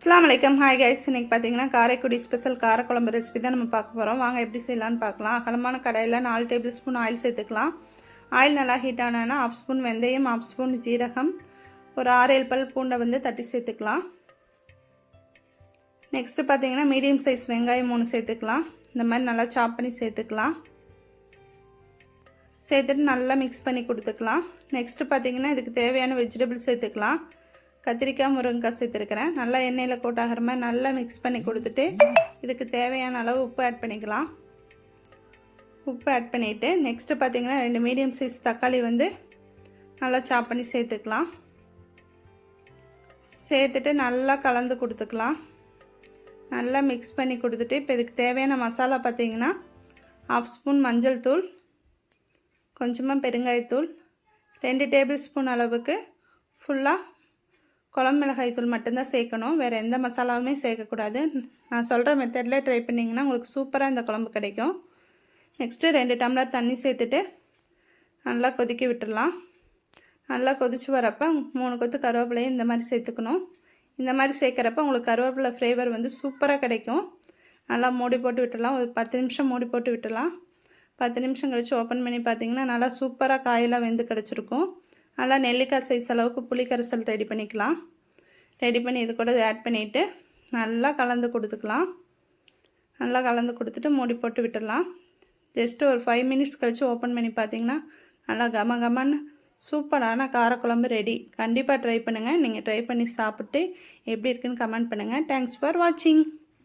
அஸ்ஸலாமு அலைக்கும். Hi guys, இன்றைக்கி பார்த்தீங்கன்னா காரைக்குடி ஸ்பெஷல் காரக்குழம்பு ரெசிபி தான் நம்ம பார்க்க போகிறோம். வாங்க எப்படி செய்யலான்னு பார்க்கலாம். அகலமான கடாயில் 4 டேபிள் ஸ்பூன் ஆயில் சேர்த்துக்கலாம். ஆயில் நல்லா ஹீட் ஆனால் 1/2 ஸ்பூன் வெந்தயம், 1/2 ஸ்பூன் ஜீரகம், ஒரு 6-7 பல் பூண்டை வந்து தட்டி சேர்த்துக்கலாம். நெக்ஸ்ட்டு பார்த்தீங்கன்னா மீடியம் சைஸ் வெங்காயம் 3 சேர்த்துக்கலாம். இந்த மாதிரி நல்லா சாப் பண்ணி சேர்த்துக்கலாம். சேர்த்துட்டு நல்லா மிக்ஸ் பண்ணி கொடுத்துக்கலாம். நெக்ஸ்ட்டு பார்த்தீங்கன்னா இதுக்கு தேவையான வெஜிடபிள் சேர்த்துக்கலாம். கத்திரிக்காய், முருங்கைக்காய் சேர்த்துருக்கிறேன். நல்லா எண்ணெயில் கோட்டாகிற மாதிரி நல்லா மிக்ஸ் பண்ணி கொடுத்துட்டு இதுக்கு தேவையான அளவு உப்பு ஆட் பண்ணிக்கலாம். உப்பு ஆட் பண்ணிவிட்டு நெக்ஸ்ட்டு பார்த்திங்கன்னா 2 மீடியம் சைஸ் தக்காளி வந்து நல்லா சாப் பண்ணி சேர்த்துக்கலாம். சேர்த்துட்டு நல்லா கலந்து கொடுத்துக்கலாம். நல்லா மிக்ஸ் பண்ணி கொடுத்துட்டு இப்போ இதுக்கு தேவையான மசாலா பார்த்திங்கன்னா 1/2 ஸ்பூன் மஞ்சள் தூள், கொஞ்சமாக பெருங்காயத்தூள், 2 டேபிள் ஸ்பூன் அளவுக்கு ஃபுல்லாக குழம்பு மிளகாய் தூள் மட்டும்தான் சேர்க்கணும். வேறு எந்த மசாலாவுமே சேர்க்கக்கூடாது. நான் சொல்கிற மெத்தடில் ட்ரை பண்ணிங்கன்னா உங்களுக்கு சூப்பராக இந்த குழம்பு கிடைக்கும். நெக்ஸ்ட்டு 2 டம்ளர் தண்ணி சேர்த்துட்டு நல்லா கொதிக்க விட்டுடலாம். நல்லா கொதித்து வரப்போ 3 கொத்து கருவேப்பிலையும் இந்த மாதிரி சேர்த்துக்கணும். இந்த மாதிரி சேர்க்குறப்ப உங்களுக்கு கருவேப்பிலை ஃப்ளேவர் வந்து சூப்பராக கிடைக்கும். நல்லா மூடி போட்டு விட்டுடலாம். ஒரு 10 நிமிஷம் மூடி போட்டு விட்டுடலாம். 10 நிமிஷம் கழித்து ஓப்பன் பண்ணி பார்த்திங்கன்னா நல்லா சூப்பராக காயெல்லாம் வெந்து கிடச்சிருக்கும். நல்லா நெல்லிக்காய் சைஸ் அளவுக்கு புளி கரைசல் ரெடி பண்ணிக்கலாம். ரெடி பண்ணி இது கூட ஆட் பண்ணிவிட்டு நல்லா கலந்து கொடுத்துக்கலாம். நல்லா கலந்து கொடுத்துட்டு மூடி போட்டு விட்டுடலாம். ஜஸ்ட்டு ஒரு 5 மினிட்ஸ் கழித்து ஓப்பன் பண்ணி பார்த்திங்கன்னா நல்லா கமன்னு சூப்பரான காரக்குழம்பு ரெடி. கண்டிப்பாக ட்ரை பண்ணுங்கள். நீங்கள் ட்ரை பண்ணி சாப்பிட்டு எப்படி இருக்குன்னு கமெண்ட் பண்ணுங்கள். தேங்க்ஸ் ஃபார் வாட்சிங்.